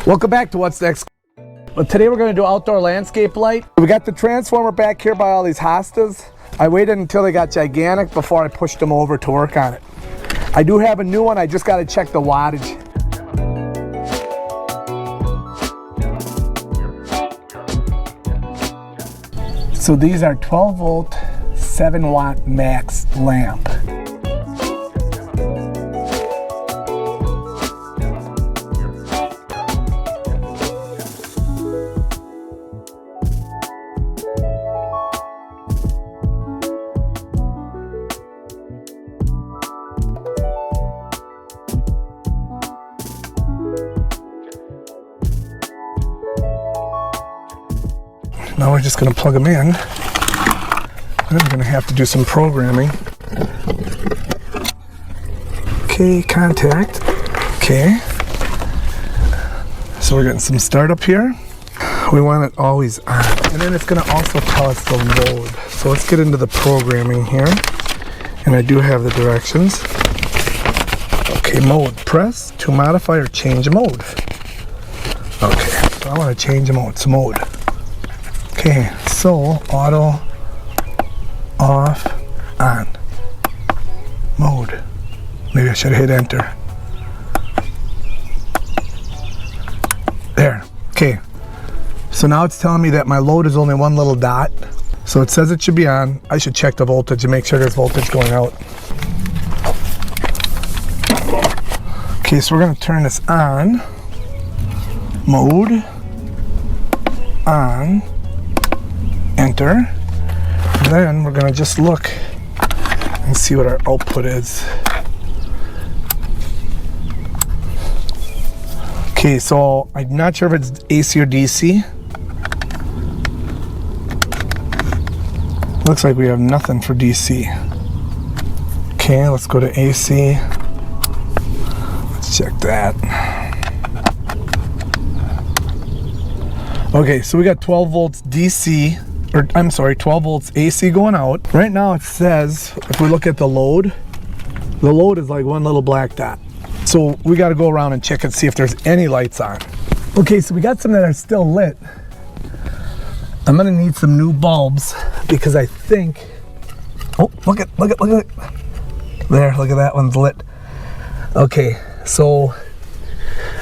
Welcome back to What's Next. Well, today we're going to do outdoor landscape light. We got the transformer back here by all these hostas. I waited until they got gigantic before I pushed them over to work on it. I do have a new one, I just got to check the wattage. So these are 12 volt, 7 watt max lamp. Now we're just going to plug them in. Then we're going to have to do some programming. Okay, contact. Okay. So we're getting some startup here. We want it always on. And then it's going to also tell us the load. So let's get into the programming here. And I do have the directions. Okay, mode. Press to modify or change mode. Okay, so I want to change the mode. So mode. Okay, so auto, off, on, mode. Maybe I should hit enter. There, okay. So now it's telling me that my load is only one little dot. So it says it should be on. I should check the voltage and make sure there's voltage going out. Okay, so we're gonna turn this on. Mode, on. Enter. And then we're going to just look and see what our output is. Okay, so I'm not sure if it's AC or DC. Looks like we have nothing for DC. Okay, let's go to AC. Let's check that. Okay, so we got 12 volts DC. Or I'm sorry, 12 volts AC going out. Right now it says, if we look at the load is like one little black dot. So we got to go around and check and see if there's any lights on. Okay, so we got some that are still lit. I'm gonna need some new bulbs because I think, oh, look at there, look at that one's lit. Okay, so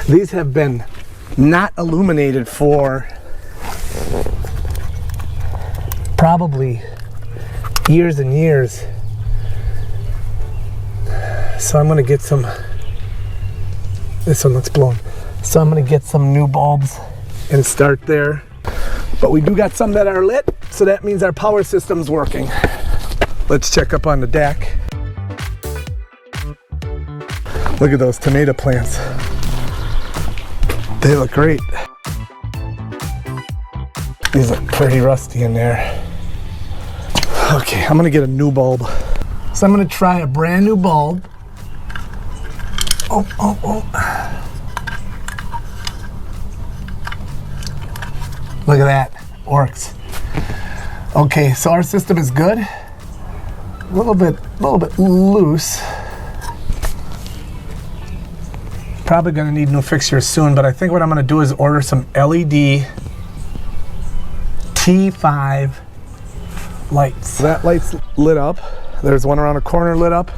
these have been not illuminated for probably years and years. So I'm gonna get some, this one looks blown. So I'm gonna get some new bulbs and start there. But we do got some that are lit, so that means our power system's working. Let's check up on the deck. Look at those tomato plants. They look great. These look pretty rusty in there. Okay, I'm gonna get a new bulb. So I'm gonna try a brand new bulb. Oh. Look at that, works. Okay, so our system is good. A little bit loose. Probably gonna need new fixtures soon, but I think what I'm gonna do is order some LED T5 lights. That light's lit up. There's one around the corner lit up.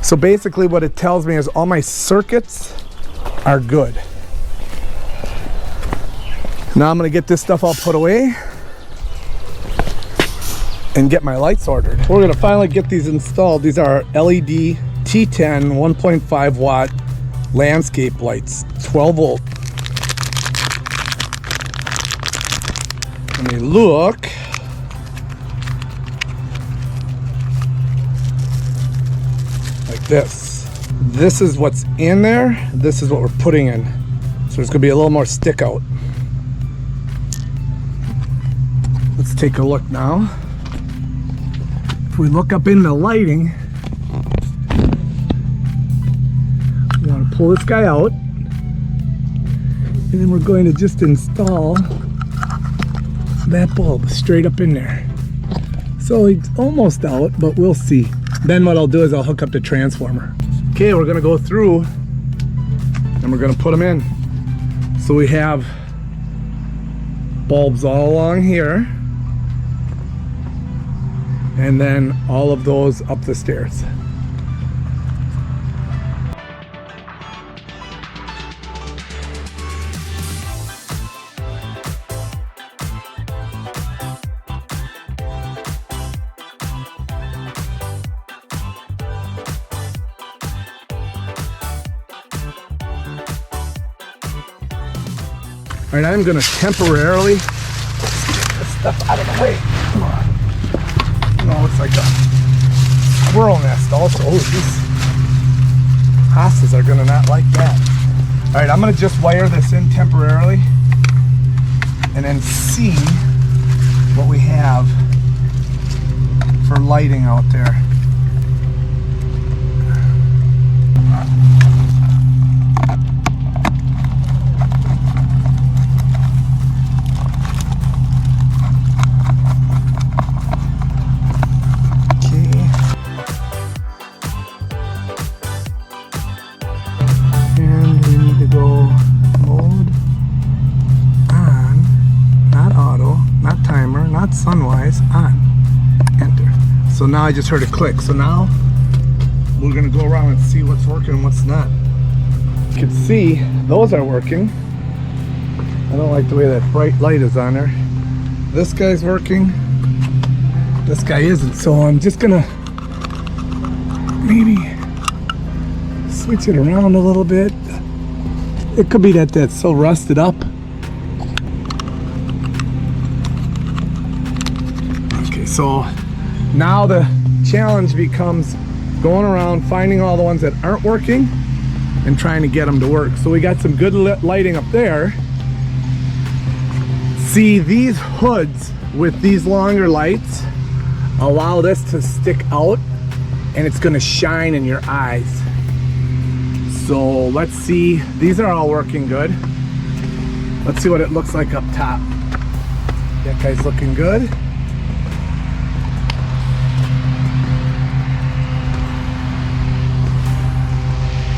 So basically what it tells me is all my circuits are good. Now I'm gonna get this stuff all put away and get my lights ordered. We're gonna finally get these installed. These are LED T10 1.5 watt landscape lights, 12 volt. Let me look. Like this. This is what's in there. This is what we're putting in. So there's gonna be a little more stick out. Let's take a look now. If we look up in the lighting, we want to pull this guy out, and then we're going to just install that bulb straight up in there. So it's almost out, but we'll see. Then what I'll do is I'll hook up the transformer. Okay, we're gonna go through and we're gonna put them in. So we have bulbs all along here, and then all of those up the stairs. All right, I'm gonna temporarily get this stuff out of the way. Come on. No, it's like a squirrel nest also. Oh, these hostas are gonna not like that. All right, I'm gonna just wire this in temporarily and then see what we have for lighting out there. Sunwise on, enter. So now I just heard a click. So now we're gonna go around and see what's working and what's not. You can see those are working. I don't like the way that bright light is on there. This guy's working. This guy isn't. So I'm just gonna maybe switch it around a little bit. It could be that that's so rusted up. So now the challenge becomes going around finding all the ones that aren't working and trying to get them to work. So we got some good lighting up there. See, these hoods with these longer lights allow this to stick out and it's going to shine in your eyes. So let's see, these are all working good. Let's see what it looks like up top. That guy's looking good.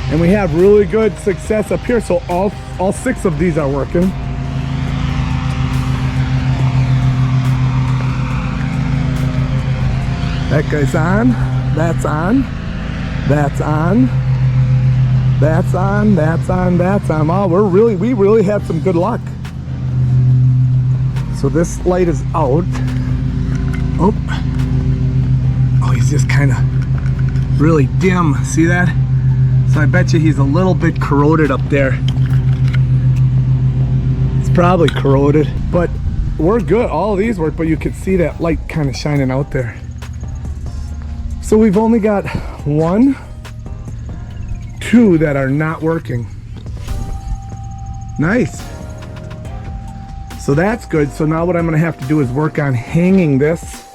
And we have really good success up here, so all 6 of these are working. That guy's on, that's on, that's on, that's on, that's on, that's on. Oh, we really had some good luck. So this light is out. Oh, he's just kind of really dim. See that? So I bet you he's a little bit corroded up there. It's probably corroded, but we're good. All of these work, but you can see that light kind of shining out there. So we've only got 1, 2 that are not working. Nice. So that's good. So now what I'm gonna have to do is work on hanging this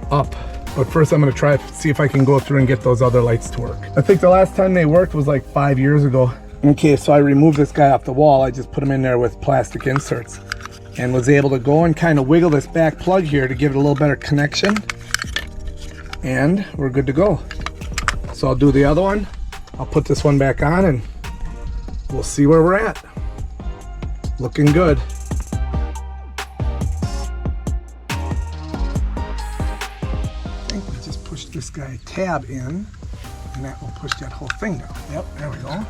up. But first I'm gonna try to see if I can go through and get those other lights to work. I think the last time they worked was like 5 years ago. Okay, so I removed this guy off the wall. I just put him in there with plastic inserts and was able to go and kind of wiggle this back plug here to give it a little better connection. And we're good to go. So I'll do the other one. I'll put this one back on and we'll see where we're at. Looking good. Push this guy tab in and that will push that whole thing down. Yep, there we go.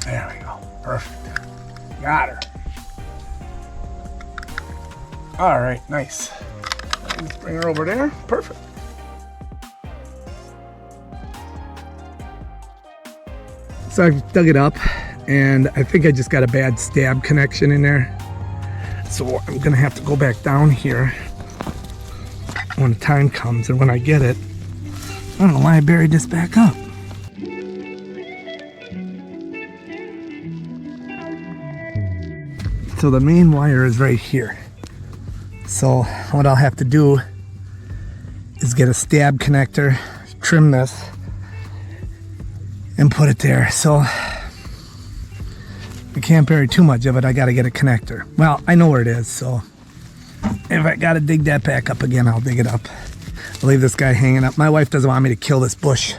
There we go. Perfect. Got her. All right, nice. Let's bring her over there. Perfect. So I've dug it up and I think I just got a bad stab connection in there. So I'm gonna have to go back down here when the time comes, and when I get it, I don't know why I buried this back up. So the main wire is right here. So what I'll have to do is get a stab connector, trim this, and put it there. So I can't bury too much of it. I gotta get a connector. Well, I know where it is, so if I gotta dig that back up again, I'll dig it up. I'll leave this guy hanging up. My wife doesn't want me to kill this bush.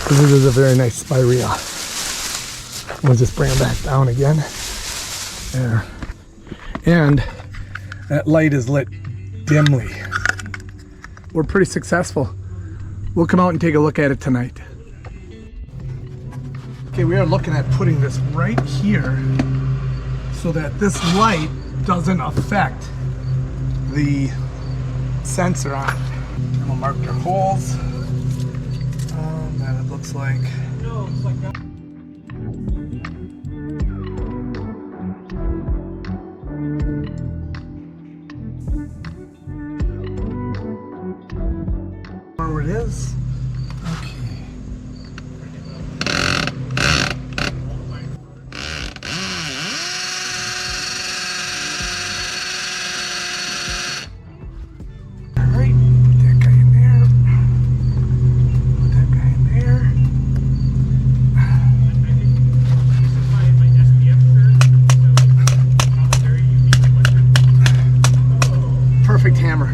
This is a very nice spirea. We'll just bring them back down again. There. And that light is lit dimly. We're pretty successful. We'll come out and take a look at it tonight. Okay, we are looking at putting this right here so that this light doesn't affect the sensor on it. And we'll mark their holes. That it looks like. No, it's like that. Where it is. Okay. Alright, put that guy in there. Put that guy in there. Perfect hammer.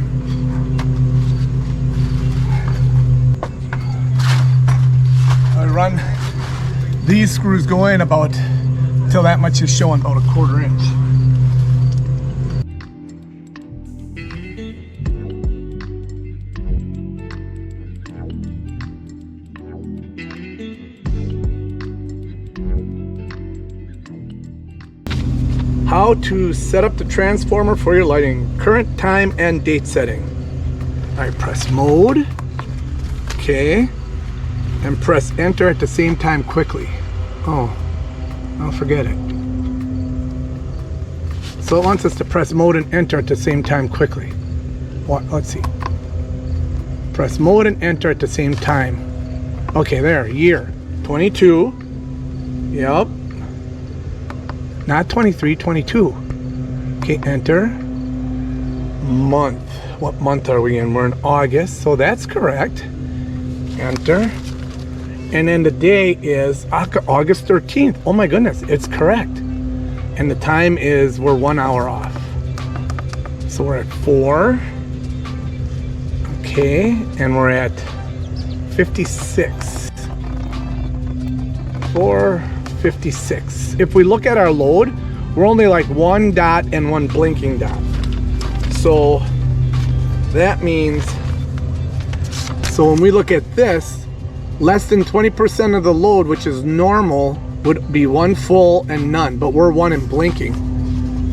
Run these screws go in about till that much is showing, about 1/4 inch. How to set up the transformer for your lighting. Current, time, and date setting. Alright, press mode. Okay. And press enter at the same time quickly. Oh, I'll forget it. So it wants us to press mode and enter at the same time quickly. What? Let's see. Press mode and enter at the same time. Okay, there, year 22. Yep. Not 23, 22. Okay, enter. Month. What month are we in? We're in August, so that's correct. Enter. And then the day is August 13th. Oh my goodness, it's correct. And the time is, we're 1 hour off. So we're at 4. Okay, and we're at 56. 4:56. If we look at our load, we're only like 1 dot and 1 blinking dot. So that means, so when we look at this, less than 20% of the load, which is normal, would be 1 full and none, but we're 1 and blinking.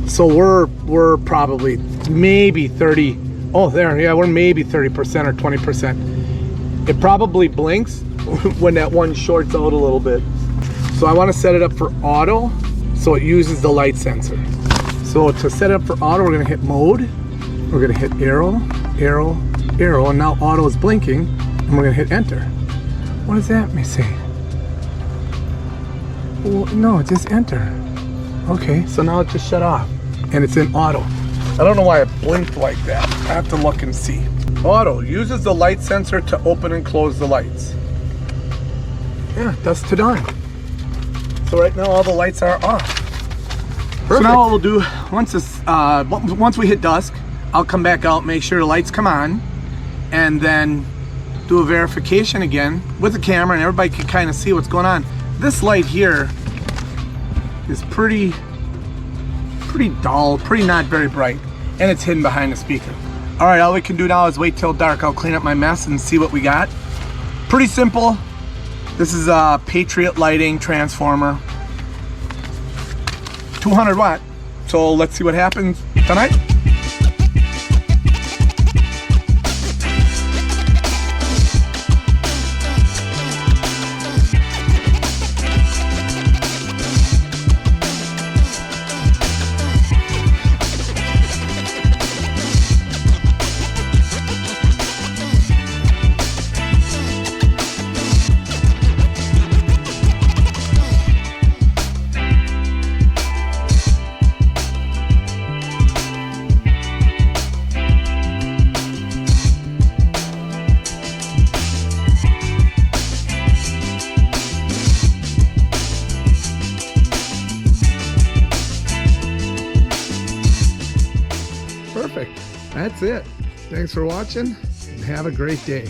So we're probably maybe 30. Oh, there, yeah, we're maybe 30% or 20%. It probably blinks when that one shorts out a little bit. So I want to set it up for auto, so it uses the light sensor. So to set it up for auto, we're going to hit mode. We're going to hit arrow, arrow, arrow, and now auto is blinking, and we're going to hit enter. What does that say? Well, no, just enter. Okay, so now it just shut off and it's in auto. I don't know why it blinked like that. I have to look and see. Auto uses the light sensor to open and close the lights. Yeah, dusk to dawn. So right now all the lights are off. Perfect. So now what we'll do, once we hit dusk, I'll come back out, make sure the lights come on, and then do a verification again with the camera, and everybody can kind of see what's going on. This light here is pretty dull, pretty not very bright, and it's hidden behind the speaker. All right, all we can do now is wait till dark. I'll clean up my mess and see what we got. Pretty simple. This is a Patriot Lighting transformer, 200 watt. So let's see what happens tonight. Perfect. That's it. Thanks for watching and have a great day.